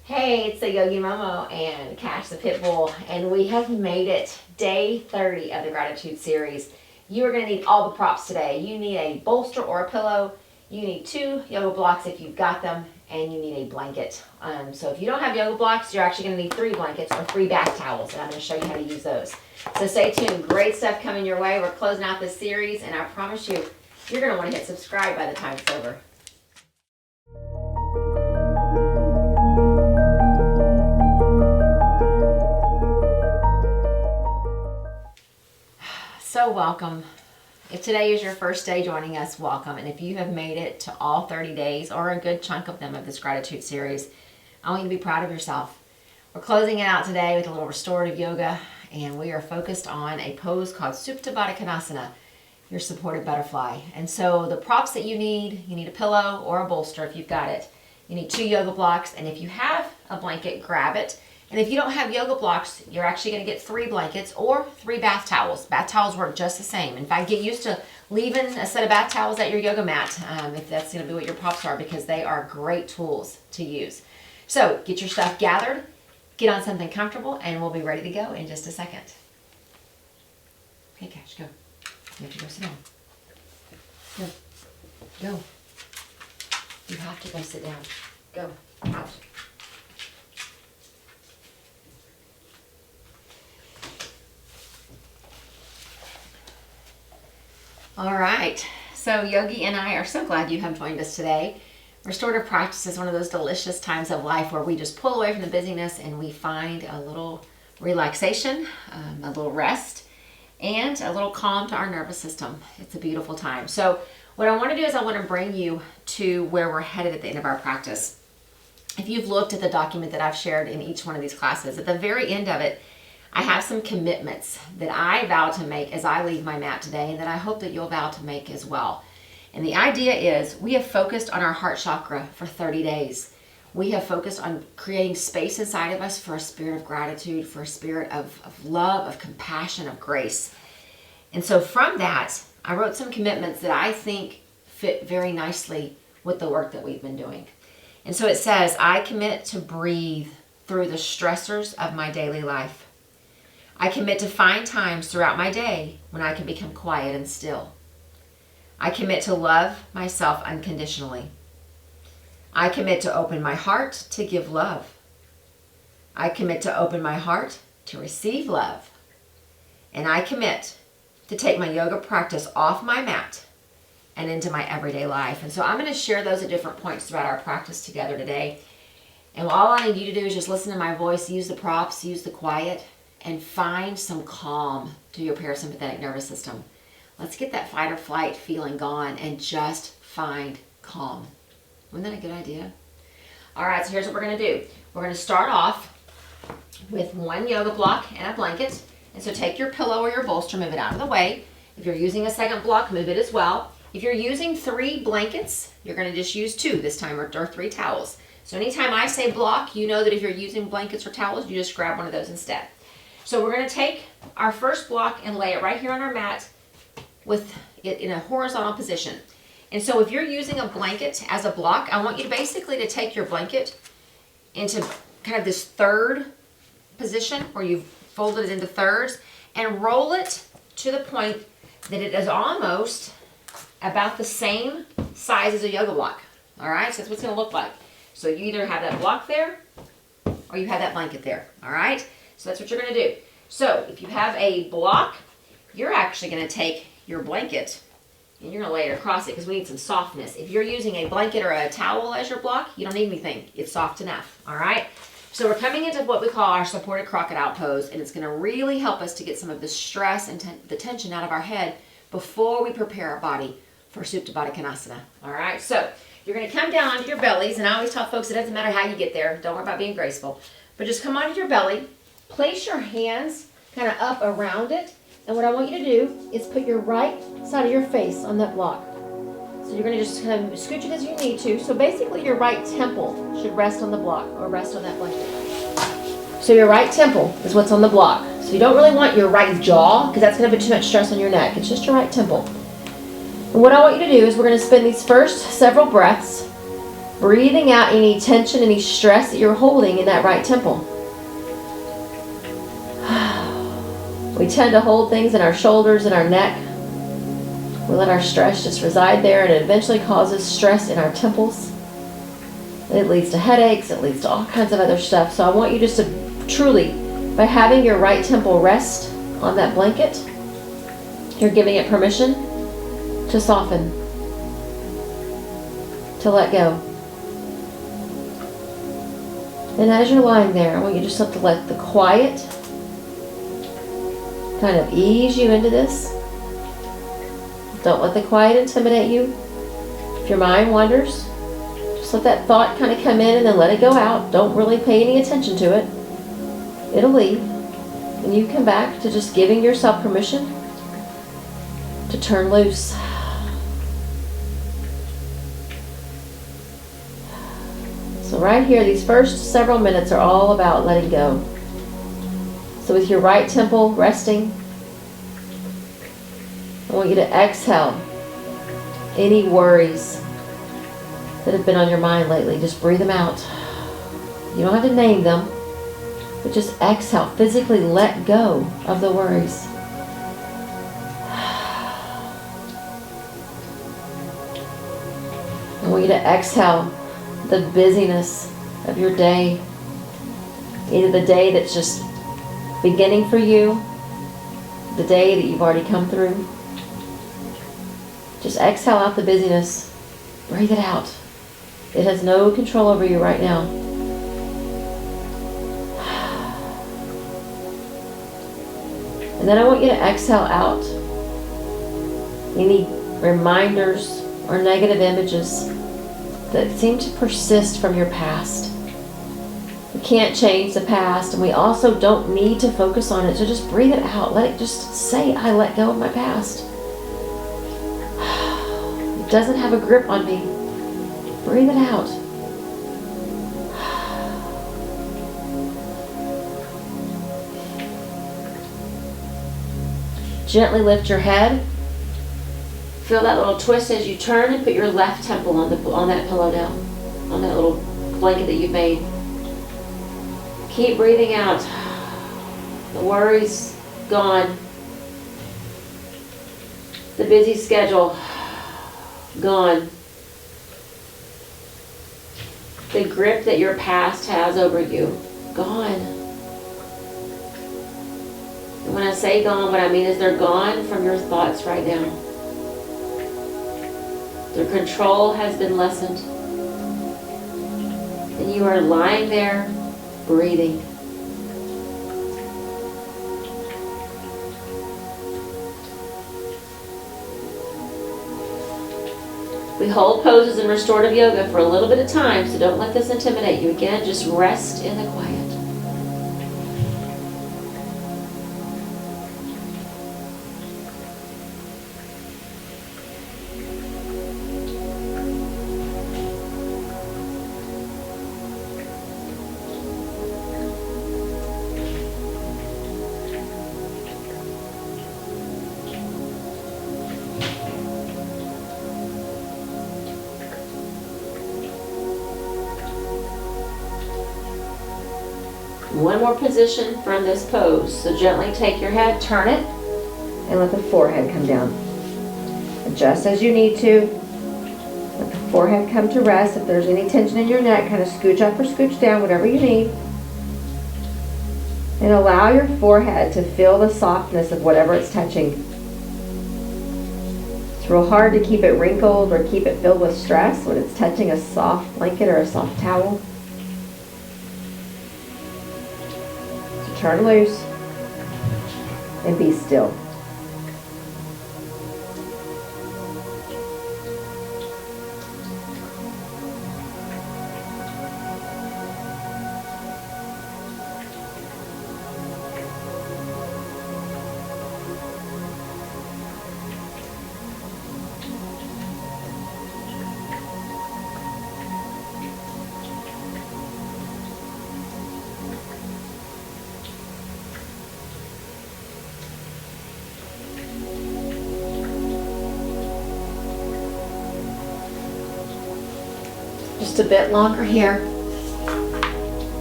Hey, it's the Yogi Momo and Cash the Pitbull, and we have made it day 30 of the Gratitude Series. You are going to need all the props today. You need a bolster or a pillow, you need 2 yoga blocks if you've got them, and you need a blanket. So if you don't have yoga blocks, you're actually going to need 3 blankets or 3 bath towels, and I'm going to show you how to use those. So stay tuned. Great stuff coming your way. We're closing out this series, and I promise you, you're going to want to hit subscribe by the time it's over. So welcome. If today is your first day joining us, welcome. And if you have made it to all 30 days or a good chunk of them of this gratitude series, I want you to be proud of yourself. We're closing it out today with a little restorative yoga, and we are focused on a pose called Supta Badha Konasana, your supported butterfly. And so the props that you need a pillow or a bolster if you've got it. You need 2 yoga blocks, and if you have a blanket, grab it. And if you don't have yoga blocks, you're actually going to get 3 blankets or 3 bath towels. Bath towels work just the same. In fact, get used to leaving a set of bath towels at your yoga mat if that's going to be what your props are, because they are great tools to use. So get your stuff gathered, get on something comfortable, and we'll be ready to go in just a second. Okay, Cash, go. You have to go sit down. Go. You have to go sit down. Go. Out. All right, so Yogi and I are so glad you have joined us today. Restorative practice is one of those delicious times of life where we just pull away from the busyness and we find a little relaxation, a little rest, and a little calm to our nervous system. It's a beautiful time. So what I want to do is I want to bring you to where we're headed at the end of our practice. If you've looked at the document that I've shared in each one of these classes, at the very end of it, I have some commitments that I vow to make as I leave my mat today, and that I hope that you'll vow to make as well. And the idea is we have focused on our heart chakra for 30 days. We have focused on creating space inside of us for a spirit of gratitude, for a spirit of love, of compassion, of grace. And so from that, I wrote some commitments that I think fit very nicely with the work that we've been doing. And so it says, I commit to breathe through the stressors of my daily life. I commit to find times throughout my day when I can become quiet and still. I commit to love myself unconditionally. I commit to open my heart to give love. I commit to open my heart to receive love. And I commit to take my yoga practice off my mat and into my everyday life. And so I'm going to share those at different points throughout our practice together today. And all I need you to do is just listen to my voice, use the props, use the quiet, and find some calm to your parasympathetic nervous system. Let's get that fight or flight feeling gone and just find calm. Wasn't that a good idea? All right, so here's what we're going to do. We're going to start off with 1 yoga block and a blanket. And so take your pillow or your bolster, move it out of the way. If you're using a second block, move it as well. If you're using 3 blankets, you're going to just use 2 this time, or 3 towels. So anytime I say block, you know that if you're using blankets or towels, you just grab one of those instead. So we're going to take our first block and lay it right here on our mat with it in a horizontal position. And so if you're using a blanket as a block, I want you to basically to take your blanket into kind of this third position where you've folded it into thirds and roll it to the point that it is almost about the same size as a yoga block. All right, so that's what it's going to look like. So you either have that block there or you have that blanket there. All right. So that's what you're going to do. So if you have a block, you're actually going to take your blanket and you're going to lay it across it because we need some softness. If you're using a blanket or a towel as your block, you don't need anything. It's soft enough. All right. So we're coming into what we call our supported crocodile pose, and it's going to really help us to get some of the stress and the tension out of our head before we prepare our body for Supta Badha Konasana. All right. So you're going to come down onto your bellies, and I always tell folks it doesn't matter how you get there. Don't worry about being graceful, but just come onto your belly. Place your hands kind of up around it. And what I want you to do is put your right side of your face on that block. So you're going to just kind of scooch it as you need to. So basically your right temple should rest on the block or rest on that blanket. So your right temple is what's on the block. So you don't really want your right jaw because that's going to put too much stress on your neck. It's just your right temple. And what I want you to do is we're going to spend these first several breaths Breathing out any tension, any stress that you're holding in that right temple. We tend to hold things in our shoulders and our neck. We let our stress just reside there, and it eventually causes stress in our temples. It leads to headaches, it leads to all kinds of other stuff. So I want you just to truly, by having your right temple rest on that blanket, you're giving it permission to soften, to let go. And as you're lying there, I want you just to let the quiet kind of ease you into this. Don't let the quiet intimidate you. If your mind wanders, just let that thought kind of come in and then let it go out. Don't really pay any attention to it. It'll leave. And you come back to just giving yourself permission to turn loose. So right here, these first several minutes are all about letting go. So with your right temple resting, I want you to exhale any worries that have been on your mind lately. Just breathe them out. You don't have to name them, but just exhale. Physically let go of the worries. I want you to exhale the busyness of your day. Either the day that's just beginning for you, the day that you've already come through. Just exhale out the busyness. Breathe it out. It has no control over you right now. And then I want you to exhale out any reminders or negative images that seem to persist from your past. We can't change the past, and we also don't need to focus on it. So just breathe it out. Let it just say, I let go of my past. It doesn't have a grip on me. Breathe it out. Gently lift your head. Feel that little twist as you turn, and put your left temple on that pillow now, on that little blanket that you've made. Keep breathing out. The worries gone. The busy schedule gone. The grip that your past has over you gone. And when I say gone, what I mean is they're gone from your thoughts right now. Their control has been lessened. And you are lying there, breathing. We hold poses in restorative yoga for a little bit of time, so don't let this intimidate you. Again, just rest in the quiet. One more position from this pose. So gently take your head, turn it, and let the forehead come down. Adjust as you need to. Let the forehead come to rest. If there's any tension in your neck, kind of scooch up or scooch down, whatever you need. And allow your forehead to feel the softness of whatever it's touching. It's real hard to keep it wrinkled or keep it filled with stress when it's touching a soft blanket or a soft towel. Turn loose and be still. just a bit longer here.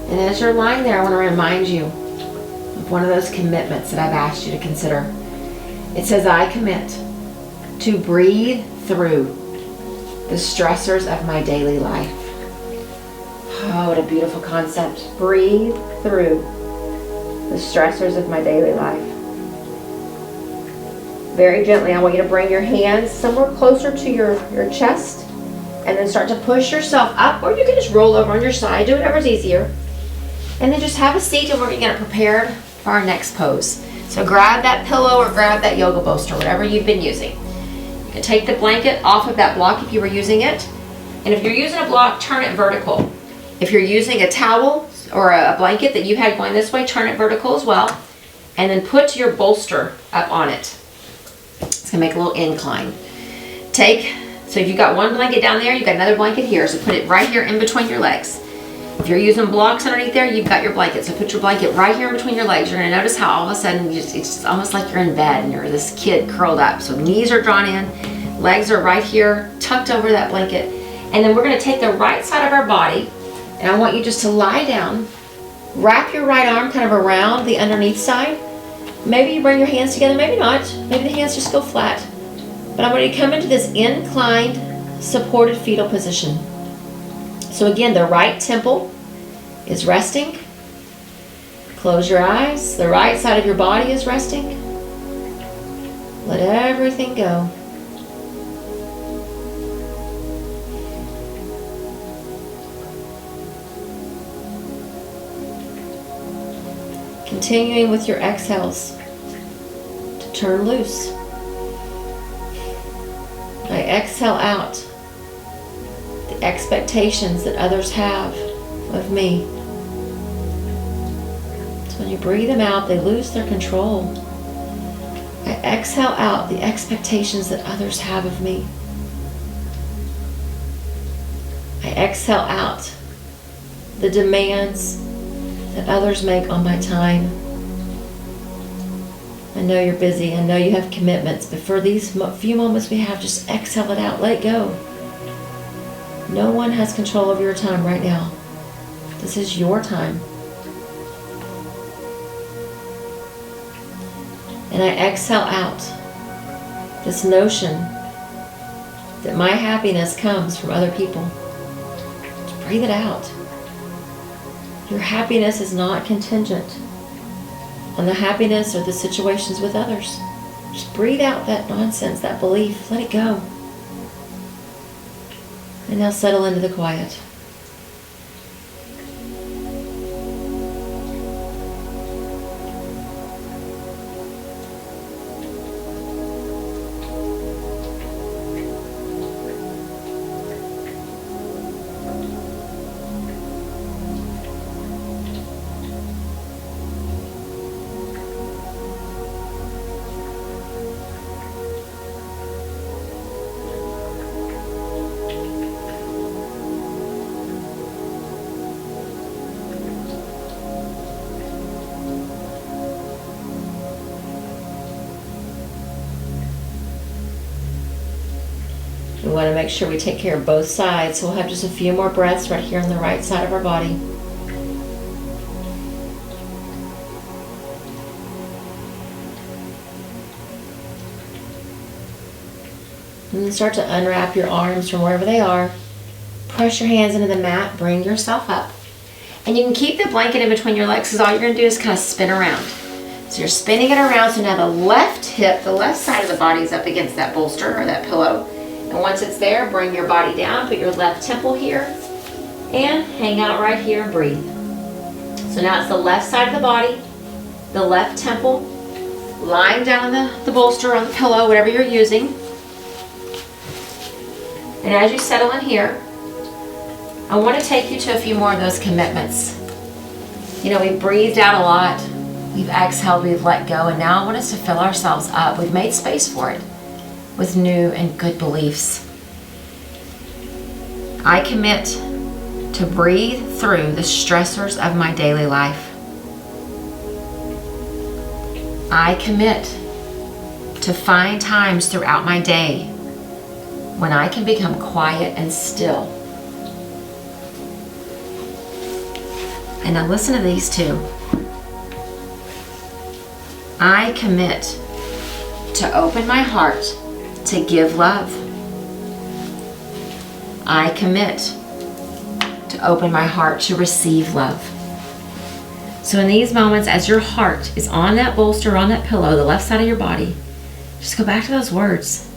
And as you're lying there, I want to remind you of one of those commitments that I've asked you to consider. It says, I commit to breathe through the stressors of my daily life. Oh, what a beautiful concept. Breathe through the stressors of my daily life. Very gently, I want you to bring your hands somewhere closer to your chest and then start to push yourself up, or you can just roll over on your side, do whatever's easier. And then just have a seat and we're going to get prepared for our next pose. So grab that pillow or grab that yoga bolster, whatever you've been using. You can take the blanket off of that block if you were using it. And if you're using a block, turn it vertical. If you're using a towel or a blanket that you had going this way, turn it vertical as well. And then put your bolster up on it. It's going to make a little incline. So if you've got one blanket down there, you've got another blanket here. So put it right here in between your legs. If you're using blocks underneath there, you've got your blanket. So put your blanket right here in between your legs. You're going to notice how all of a sudden it's almost like you're in bed and you're this kid curled up. So knees are drawn in, legs are right here, tucked over that blanket. And then we're going to take the right side of our body, and I want you just to lie down, wrap your right arm kind of around the underneath side. Maybe you bring your hands together, maybe not. Maybe the hands just go flat. But I'm going to come into this inclined, supported fetal position. So again, the right temple is resting. Close your eyes. The right side of your body is resting. Let everything go. Continuing with your exhales to turn loose. I exhale out the expectations that others have of me. So when you breathe them out, they lose their control. I exhale out the expectations that others have of me. I exhale out the demands that others make on my time. I know you're busy. I know you have commitments, but for these few moments we have, just exhale it out. Let it go. No one has control of your time right now. This is your time. And I exhale out this notion that my happiness comes from other people. Just breathe it out. Your happiness is not contingent on the happiness or the situations with others. Just breathe out that nonsense, that belief. Let it go. And now settle into the quiet. We want to make sure we take care of both sides, so we'll have just a few more breaths right here on the right side of our body. And then start to unwrap your arms from wherever they are. Press your hands into the mat, bring yourself up. And you can keep the blanket in between your legs, because all you're going to do is kind of spin around. So you're spinning it around, so now the left hip, the left side of the body is up against that bolster or that pillow. And once it's there, bring your body down, put your left temple here, and hang out right here and breathe. So now it's the left side of the body, the left temple, lying down on the bolster or the pillow, whatever you're using. And as you settle in here, I want to take you to a few more of those commitments. You know, we've breathed out a lot, we've exhaled, we've let go, and now I want us to fill ourselves up. We've made space for it with new and good beliefs. I commit to breathe through the stressors of my daily life. I commit to find times throughout my day when I can become quiet and still. And now listen to these two. I commit to open my heart to give love. I commit to open my heart to receive love. So in these moments, as your heart is on that bolster, on that pillow, the left side of your body, just go back to those words.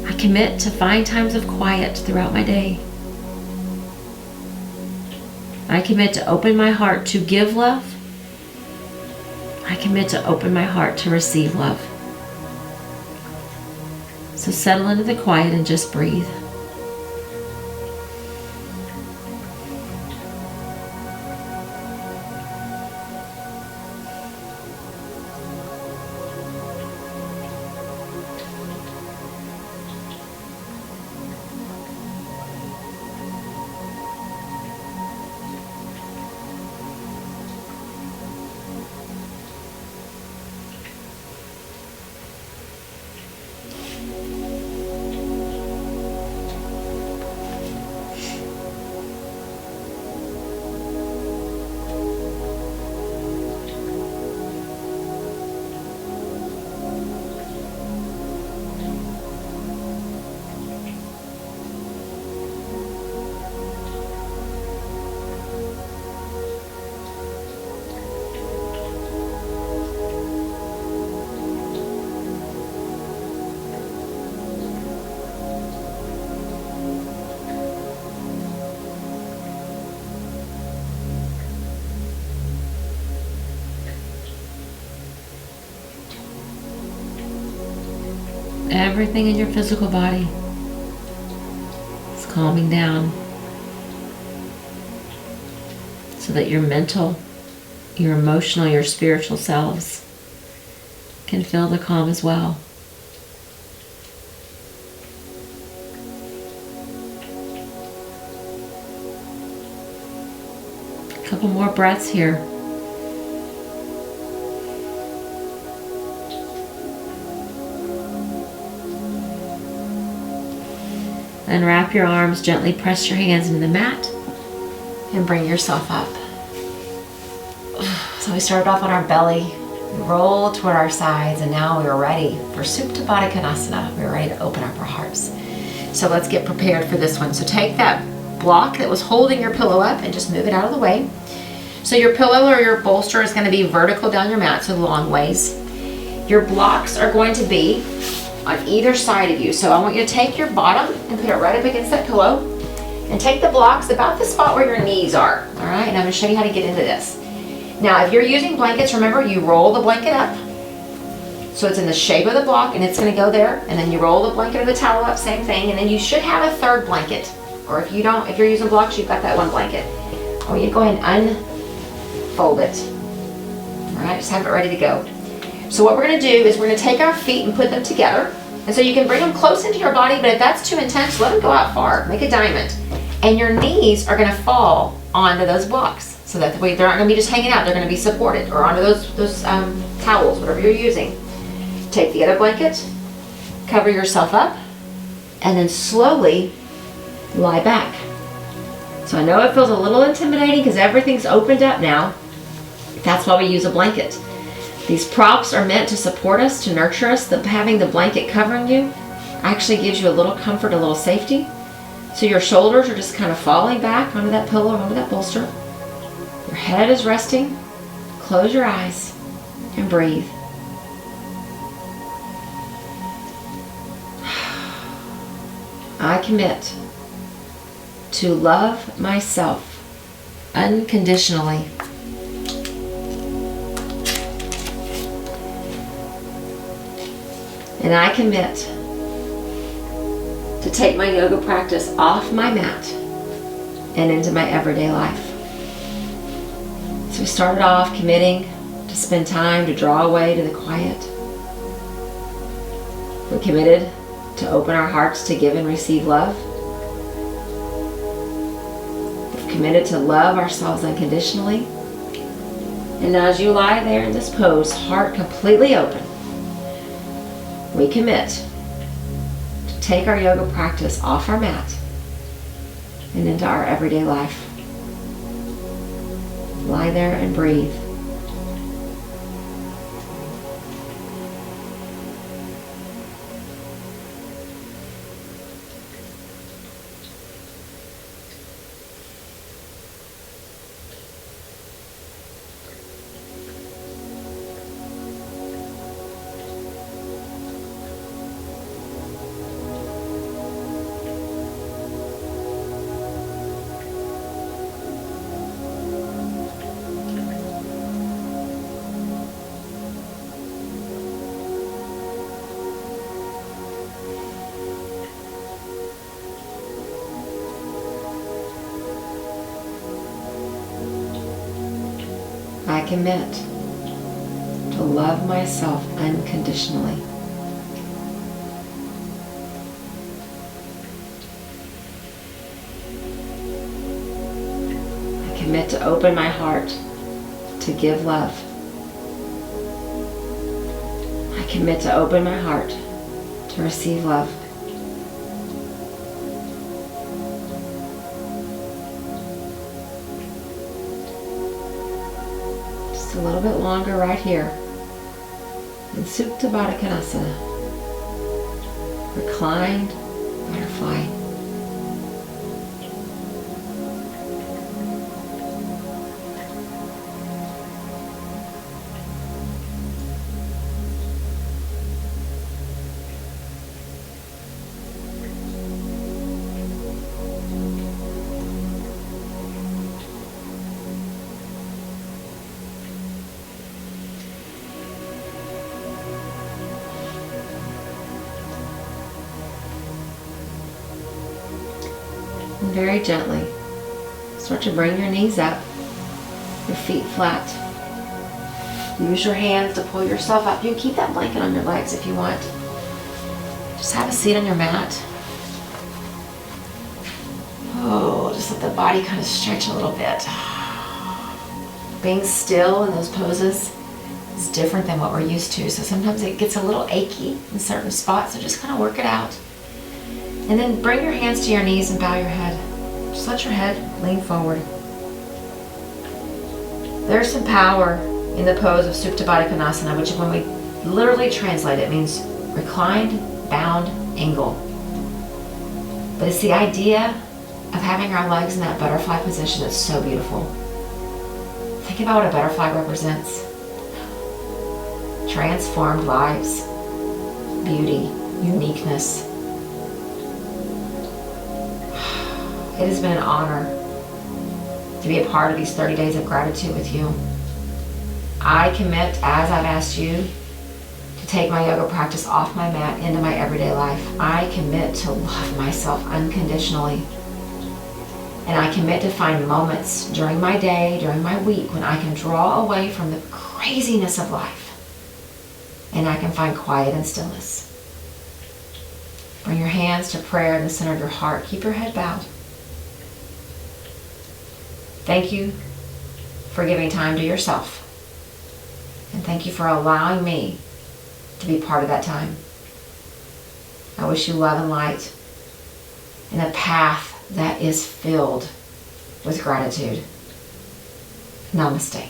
I commit to find times of quiet throughout my day. I commit to open my heart to give love. I commit to open my heart to receive love. So settle into the quiet and just breathe. Everything in your physical body is calming down so that your mental, your emotional, your spiritual selves can feel the calm as well. A couple more breaths here. Unwrap your arms, gently press your hands into the mat, and bring yourself up. So we started off on our belly, we roll toward our sides, and now we're ready for Supta Badha Konasana. We're ready to open up our hearts. So let's get prepared for this one. So take that block that was holding your pillow up and just move it out of the way. So your pillow or your bolster is going to be vertical down your mat, so long ways. Your blocks are going to be on either side of you. So I want you to take your bottom and put it right up against that pillow, and take the blocks about the spot where your knees are. All right, and I'm going to show you how to get into this. Now, if you're using blankets, remember you roll the blanket up so it's in the shape of the block, and it's going to go there, and then you roll the blanket or the towel up, same thing, and then you should have a third blanket. Or if you don't, if you're using blocks, you've got that one blanket. I want you to go ahead and unfold it. All right, just have it ready to go. So what we're going to do is we're going to take our feet and put them together. And so you can bring them close into your body, but if that's too intense, let them go out far. Make a diamond. And your knees are going to fall onto those blocks. So that way they're not going to be just hanging out. They're going to be supported. Or onto those towels, whatever you're using. Take the other blanket, cover yourself up, and then slowly lie back. So I know it feels a little intimidating because everything's opened up now. That's why we use a blanket. These props are meant to support us, to nurture us. Having the blanket covering you actually gives you a little comfort, a little safety. So your shoulders are just kind of falling back onto that pillow, onto that bolster. Your head is resting. Close your eyes and breathe. I commit to love myself unconditionally. And I commit to take my yoga practice off my mat and into my everyday life. So we started off committing to spend time to draw away to the quiet. We committed to open our hearts to give and receive love. We've committed to love ourselves unconditionally. And now as you lie there in this pose, heart completely open, we commit to take our yoga practice off our mat and into our everyday life. lie there and breathe. I commit to love myself unconditionally. I commit to open my heart to give love. I commit to open my heart to receive love. Just a little bit longer right here. In Supta Badha Konasana. Reclined butterfly. And very gently, start to bring your knees up, your feet flat. Use your hands to pull yourself up. You can keep that blanket on your legs if you want. Just have a seat on your mat. Oh, just let the body kind of stretch a little bit. Being still in those poses is different than what we're used to. So sometimes it gets a little achy in certain spots, so just kind of work it out. And then bring your hands to your knees and bow your head. Just let your head lean forward. There's some power in the pose of Supta Badha Konasana, which when we literally translate it means reclined, bound, angle. But it's the idea of having our legs in that butterfly position that's so beautiful. Think about what a butterfly represents. Transformed lives, beauty, uniqueness. It has been an honor to be a part of these 30 days of gratitude with you. I commit, as I've asked you, to take my yoga practice off my mat into my everyday life. I commit to love myself unconditionally. And I commit to find moments during my day, during my week, when I can draw away from the craziness of life and I can find quiet and stillness. Bring your hands to prayer in the center of your heart. Keep your head bowed. Thank you for giving time to yourself. And thank you for allowing me to be part of that time. I wish you love and light and a path that is filled with gratitude. Namaste.